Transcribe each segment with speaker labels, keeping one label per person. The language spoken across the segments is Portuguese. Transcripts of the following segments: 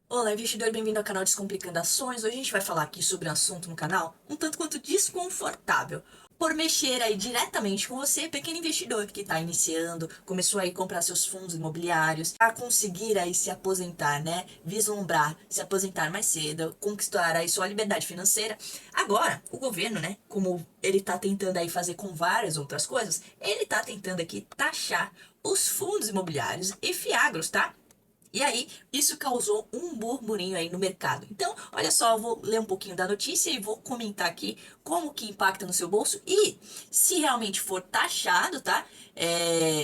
Speaker 1: Olá, investidor, bem-vindo ao canal Descomplicando Ações. Hoje a gente vai falar aqui sobre um assunto no canal um tanto quanto desconfortável, por mexer aí diretamente com você, pequeno investidor que está iniciando, começou aí a comprar seus fundos imobiliários, a conseguir aí se aposentar, né? Vislumbrar, se aposentar mais cedo, conquistar aí sua liberdade financeira. Agora, o governo, né, como ele está tentando aí fazer com várias outras coisas, ele está tentando aqui taxar os fundos imobiliários e fiagros, tá? E aí, isso causou um burburinho aí no mercado. Então, olha só, eu vou ler um pouquinho da notícia e vou comentar aqui como que impacta no seu bolso e se realmente for taxado, tá?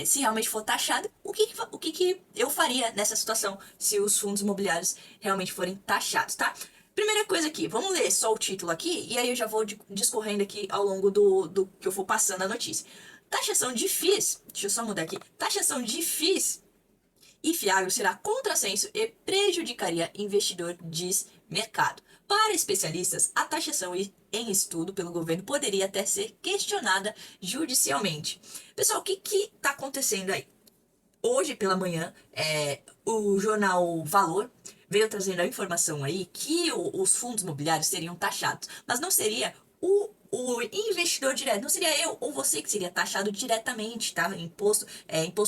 Speaker 1: Se realmente for taxado, o que que eu faria nessa situação se os fundos imobiliários realmente forem taxados, tá? Primeira coisa aqui, vamos ler só o título aqui e aí eu já vou discorrendo aqui ao longo do que eu for passando a notícia. Taxação de FIIs, deixa eu só mudar aqui. Taxação de FIIs e fiagro será contrassenso e prejudicaria investidor, diz mercado. Para especialistas, a taxação em estudo pelo governo poderia até ser questionada judicialmente. Pessoal, o que está acontecendo aí? Hoje pela manhã, o jornal Valor veio trazendo a informação aí que os fundos imobiliários seriam taxados, mas não seria o investidor direto, não seria eu ou você que seria taxado diretamente, tá? Imposto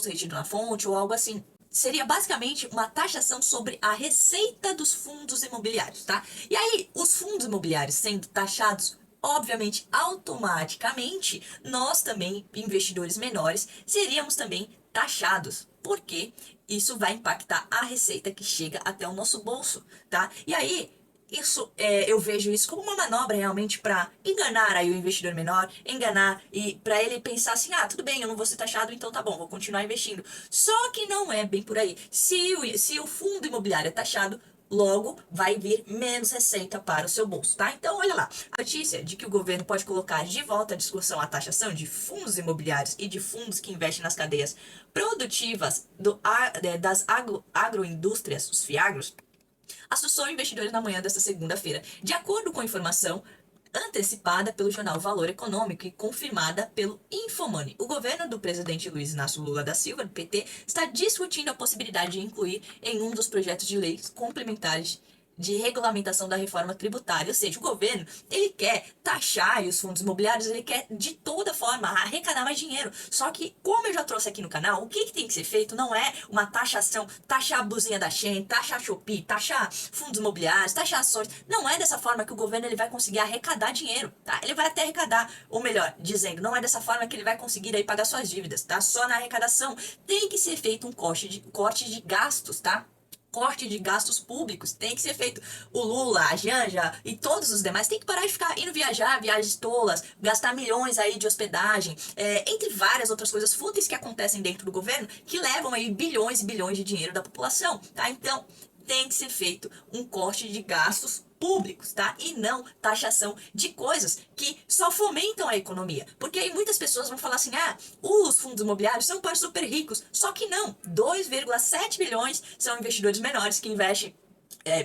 Speaker 1: retido na fonte ou algo assim. Seria basicamente uma taxação sobre a receita dos fundos imobiliários, tá? E aí, os fundos imobiliários sendo taxados, obviamente, automaticamente, nós também, investidores menores, seríamos também taxados, porque isso vai impactar a receita que chega até o nosso bolso, tá? E aí, eu vejo isso como uma manobra realmente para enganar aí o investidor menor, enganar e para ele pensar assim, ah, tudo bem, eu não vou ser taxado, então tá bom, vou continuar investindo. Só que não é bem por aí. Se o fundo imobiliário é taxado, logo vai vir menos receita para o seu bolso, tá? Então, olha lá, a notícia de que o governo pode colocar de volta à discussão a taxação de fundos imobiliários e de fundos que investem nas cadeias produtivas das agroindústrias, os fiagros, assustou investidores na manhã desta segunda-feira. De acordo com a informação antecipada pelo jornal Valor Econômico e confirmada pelo Infomoney, o governo do presidente Luiz Inácio Lula da Silva, do PT, está discutindo a possibilidade de incluir em um dos projetos de leis complementares de regulamentação da reforma tributária, ou seja, o governo, ele quer taxar os fundos imobiliários, ele quer de toda forma arrecadar mais dinheiro. Só que, como eu já trouxe aqui no canal, o que tem que ser feito não é uma taxação, taxar a blusinha da Shein, taxar a Shopee, taxar fundos imobiliários, taxar ações. Não é dessa forma que o governo ele vai conseguir arrecadar dinheiro, tá? Ele vai até arrecadar, ou melhor, dizendo, não é dessa forma que ele vai conseguir aí pagar suas dívidas, tá? Só na arrecadação tem que ser feito um corte de gastos, tá? Corte de gastos públicos tem que ser feito. O Lula, a Janja e todos os demais tem que parar de ficar indo viajar, viagens tolas, gastar milhões aí de hospedagem, entre várias outras coisas fúteis que acontecem dentro do governo que levam aí bilhões e bilhões de dinheiro da população, tá? Então, tem que ser feito um corte de gastos públicos, tá? E não taxação de coisas que só fomentam a economia. Porque aí muitas pessoas vão falar assim, ah, os fundos imobiliários são para super ricos. Só que não, 2,7 bilhões são investidores menores que investem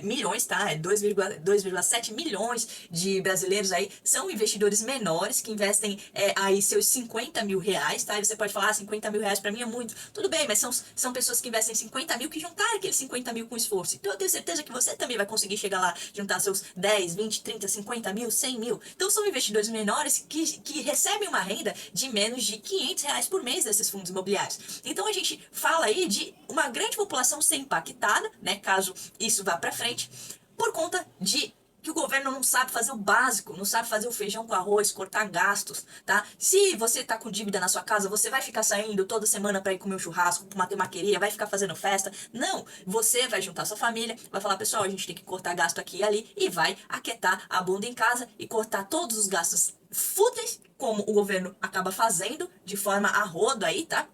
Speaker 1: milhões, tá? 2,7 milhões de brasileiros aí são investidores menores que investem aí seus 50 mil reais, tá? E você pode falar, 50 mil reais pra mim é muito. Tudo bem, mas são pessoas que investem 50 mil que juntaram aqueles 50 mil com esforço. Então eu tenho certeza que você também vai conseguir chegar lá, juntar seus 10, 20, 30, 50 mil, 100 mil. Então são investidores menores que recebem uma renda de menos de 500 reais por mês desses fundos imobiliários. Então a gente fala aí de uma grande população ser impactada, né? Caso isso vá para frente, por conta de que o governo não sabe fazer o básico, não sabe fazer o feijão com arroz, cortar gastos, tá? Se você tá com dívida na sua casa, você vai ficar saindo toda semana para ir comer um churrasco, uma temaqueria, vai ficar fazendo festa? Não, você vai juntar sua família, vai falar, pessoal, a gente tem que cortar gasto aqui e ali e vai aquietar a bunda em casa e cortar todos os gastos fúteis, como o governo acaba fazendo de forma a rodo aí, tá?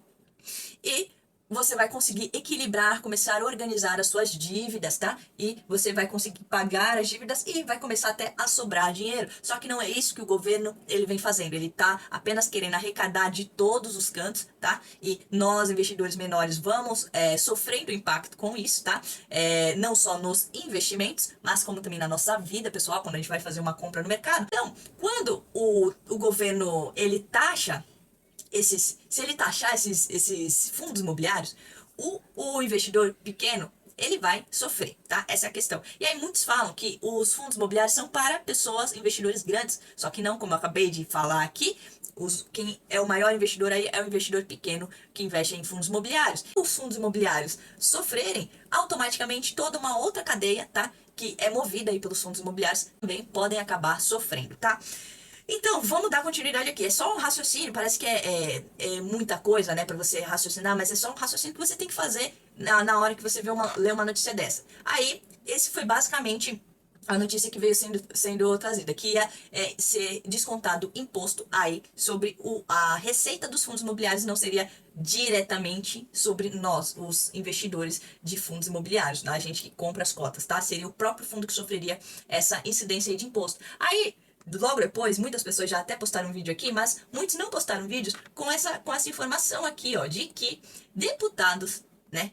Speaker 1: E você vai conseguir equilibrar, começar a organizar as suas dívidas, tá? E você vai conseguir pagar as dívidas e vai começar até a sobrar dinheiro. Só que não é isso que o governo ele vem fazendo. Ele tá apenas querendo arrecadar de todos os cantos, tá? E nós, investidores menores, vamos sofrendo impacto com isso, tá? Não só nos investimentos, mas como também na nossa vida pessoal, quando a gente vai fazer uma compra no mercado. Então, quando o governo ele taxa se ele taxar esses fundos imobiliários, o investidor pequeno, ele vai sofrer, tá? Essa é a questão. E aí muitos falam que os fundos imobiliários são para pessoas, investidores grandes, só que não, como eu acabei de falar aqui, quem é o maior investidor aí é o investidor pequeno que investe em fundos imobiliários. Os fundos imobiliários sofrerem, automaticamente toda uma outra cadeia, tá? Que é movida aí pelos fundos imobiliários, também podem acabar sofrendo, tá? Então, vamos dar continuidade aqui. É só um raciocínio, parece que é muita coisa, né, pra você raciocinar, mas é só um raciocínio que você tem que fazer na hora que você lê uma notícia dessa. Aí, esse foi basicamente a notícia que veio sendo trazida, que ia ser descontado imposto aí sobre a receita dos fundos imobiliários, não seria diretamente sobre nós, os investidores de fundos imobiliários, tá? A gente que compra as cotas, tá? Seria o próprio fundo que sofreria essa incidência aí de imposto. Aí, logo depois, muitas pessoas já até postaram um vídeo aqui, mas muitos não postaram vídeos com essa informação aqui, ó, de que deputados, né,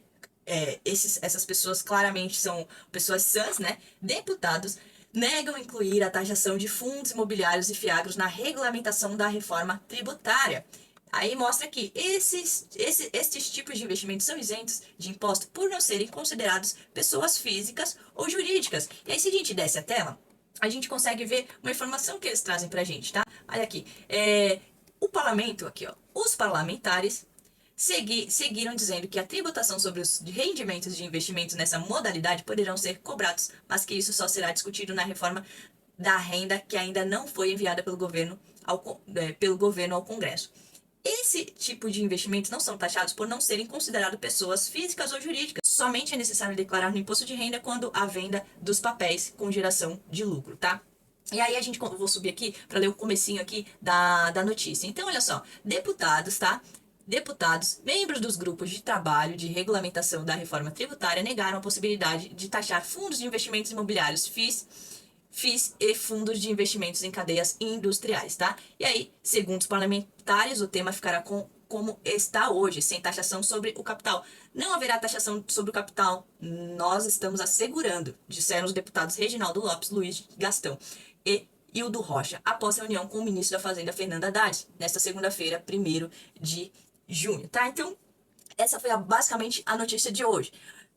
Speaker 1: essas pessoas claramente são pessoas sãs, né, deputados, negam incluir a taxação de fundos imobiliários e fiagros na regulamentação da reforma tributária. Aí mostra que esses tipos de investimentos são isentos de imposto por não serem considerados pessoas físicas ou jurídicas. E aí, se a gente desce a tela, a gente consegue ver uma informação que eles trazem pra gente, tá? Olha aqui. O parlamento, aqui, ó. Os parlamentares seguiram dizendo que a tributação sobre os rendimentos de investimentos nessa modalidade poderão ser cobrados, mas que isso só será discutido na reforma da renda que ainda não foi enviada pelo governo ao Congresso. Esse tipo de investimentos não são taxados por não serem considerados pessoas físicas ou jurídicas. Somente é necessário declarar no imposto de renda quando a venda dos papéis com geração de lucro, tá? E aí vou subir aqui para ler o comecinho aqui da notícia. Então, olha só, deputados, tá? Deputados, membros dos grupos de trabalho de regulamentação da reforma tributária negaram a possibilidade de taxar fundos de investimentos imobiliários, FIIs e fundos de investimentos em cadeias industriais, tá? E aí, segundo os parlamentares, o tema ficará como está hoje, sem taxação sobre o capital. Não haverá taxação sobre o capital, nós estamos assegurando, disseram os deputados Reginaldo Lopes, Luiz Gastão e Hildo Rocha, após reunião com o ministro da Fazenda, Fernando Haddad, nesta segunda-feira, 1º de junho, tá? Então, essa foi basicamente a notícia de hoje.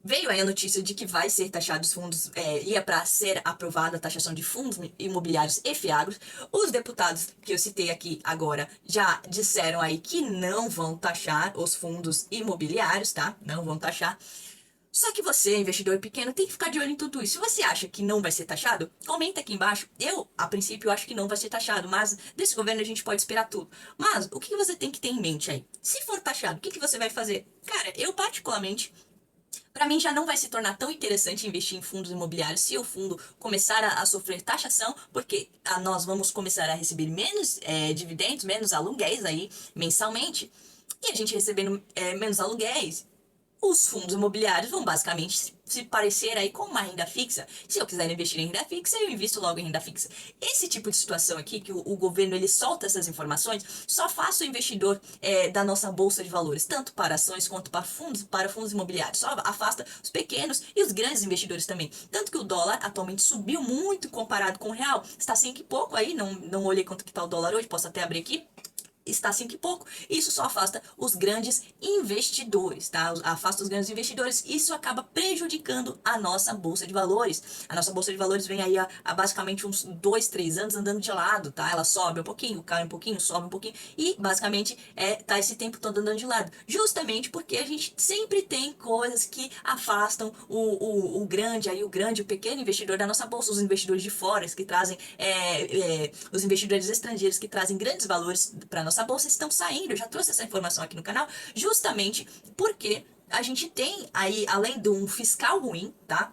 Speaker 1: Veio aí a notícia de que vai ser taxado os fundos, ia para ser aprovada a taxação de fundos imobiliários e fiagros. Os deputados que eu citei aqui agora já disseram aí que não vão taxar os fundos imobiliários, tá? Não vão taxar. Só que você, investidor pequeno, tem que ficar de olho em tudo isso. Se você acha que não vai ser taxado, comenta aqui embaixo. Eu, a princípio, acho que não vai ser taxado, mas desse governo a gente pode esperar tudo. Mas o que você tem que ter em mente aí? Se for taxado, o que você vai fazer? Cara, eu particularmente, para mim já não vai se tornar tão interessante investir em fundos imobiliários se o fundo começar a sofrer taxação, porque nós vamos começar a receber menos dividendos, menos aluguéis aí mensalmente, e a gente recebendo menos aluguéis, os fundos imobiliários vão basicamente se parecer aí com uma renda fixa. Se eu quiser investir em renda fixa, eu invisto logo em renda fixa. Esse tipo de situação aqui, que o governo ele solta essas informações, só faz o investidor da nossa bolsa de valores, tanto para ações quanto para fundos imobiliários. Só afasta os pequenos e os grandes investidores também. Tanto que o dólar atualmente subiu muito comparado com o real. Está 5 e pouco aí, não olhei quanto que está o dólar hoje, posso até abrir aqui. Está 5 e pouco. Isso só afasta os grandes investidores, tá? Afasta os grandes investidores. Isso acaba prejudicando a nossa bolsa de valores. A nossa bolsa de valores vem aí há basicamente uns 2, 3 anos andando de lado, tá? Ela sobe um pouquinho, cai um pouquinho, sobe um pouquinho e basicamente tá esse tempo todo andando de lado. Justamente porque a gente sempre tem coisas que afastam o grande, aí o grande, o pequeno investidor da nossa bolsa, os investidores de fora que trazem, os investidores estrangeiros que trazem grandes valores para nossa bolsa estão saindo. Eu já trouxe essa informação aqui no canal, justamente porque a gente tem aí, além de um fiscal ruim, tá?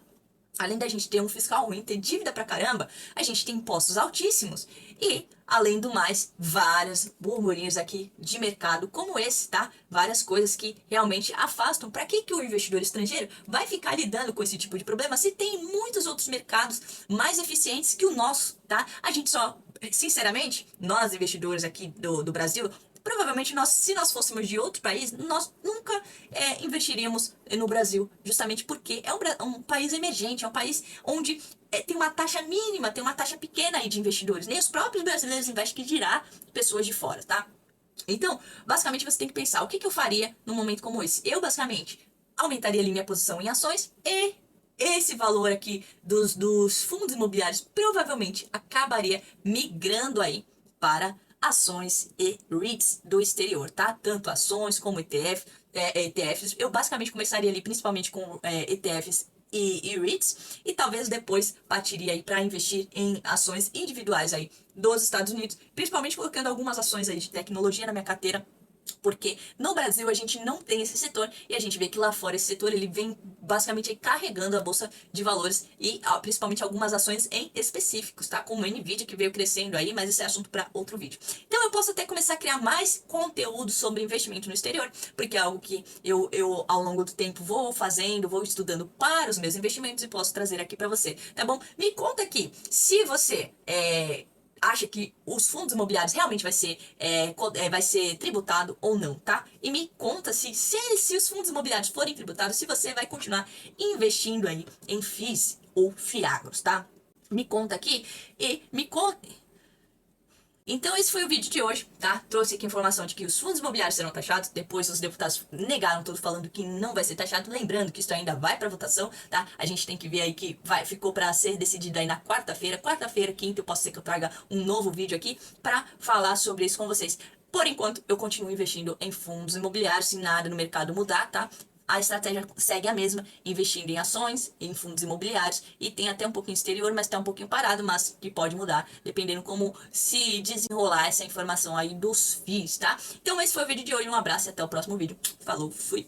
Speaker 1: Além da gente ter um fiscal ruim, ter dívida pra caramba, a gente tem impostos altíssimos e, além do mais, vários burburinhos aqui de mercado como esse, tá? Várias coisas que realmente afastam. Para que o investidor estrangeiro vai ficar lidando com esse tipo de problema se tem muitos outros mercados mais eficientes que o nosso, tá? A gente só, sinceramente, nós investidores aqui do Brasil, provavelmente se nós fôssemos de outro país, nós nunca investiríamos no Brasil, justamente porque é um país emergente, é um país onde tem uma taxa mínima, tem uma taxa pequena aí de investidores. Nem os próprios brasileiros investem, que dirá pessoas de fora, tá? Então, basicamente, você tem que pensar, o que eu faria num momento como esse? Eu, basicamente, aumentaria ali minha posição em ações e esse valor aqui dos fundos imobiliários provavelmente acabaria migrando aí para ações e REITs do exterior, tá? Tanto ações como ETFs. Eu basicamente começaria ali principalmente com ETFs e REITs, e talvez depois partiria aí para investir em ações individuais aí dos Estados Unidos, principalmente colocando algumas ações aí de tecnologia na minha carteira, porque no Brasil a gente não tem esse setor e a gente vê que lá fora esse setor ele vem basicamente carregando a bolsa de valores e principalmente algumas ações em específicos, tá? Como a Nvidia que veio crescendo aí, mas esse é assunto para outro vídeo. Então eu posso até começar a criar mais conteúdo sobre investimento no exterior, porque é algo que eu ao longo do tempo vou fazendo, vou estudando para os meus investimentos e posso trazer aqui para você, tá bom? Me conta aqui, se você acha que os fundos imobiliários realmente vai ser tributado ou não, tá? E me conta se os fundos imobiliários forem tributados, se você vai continuar investindo aí em FIIs ou FIAGROS, tá? Me conta aqui e me conta. Então esse foi o vídeo de hoje, tá? Trouxe aqui a informação de que os fundos imobiliários serão taxados, depois os deputados negaram tudo falando que não vai ser taxado, lembrando que isso ainda vai para votação, tá? A gente tem que ver aí que ficou para ser decidido aí na quarta-feira, quinta, eu posso ser que eu traga um novo vídeo aqui para falar sobre isso com vocês. Por enquanto, eu continuo investindo em fundos imobiliários, se nada no mercado mudar, tá? A estratégia segue a mesma, investindo em ações, em fundos imobiliários e tem até um pouquinho exterior, mas está um pouquinho parado, mas que pode mudar, dependendo como se desenrolar essa informação aí dos FIIs, tá? Então esse foi o vídeo de hoje, um abraço e até o próximo vídeo. Falou, fui!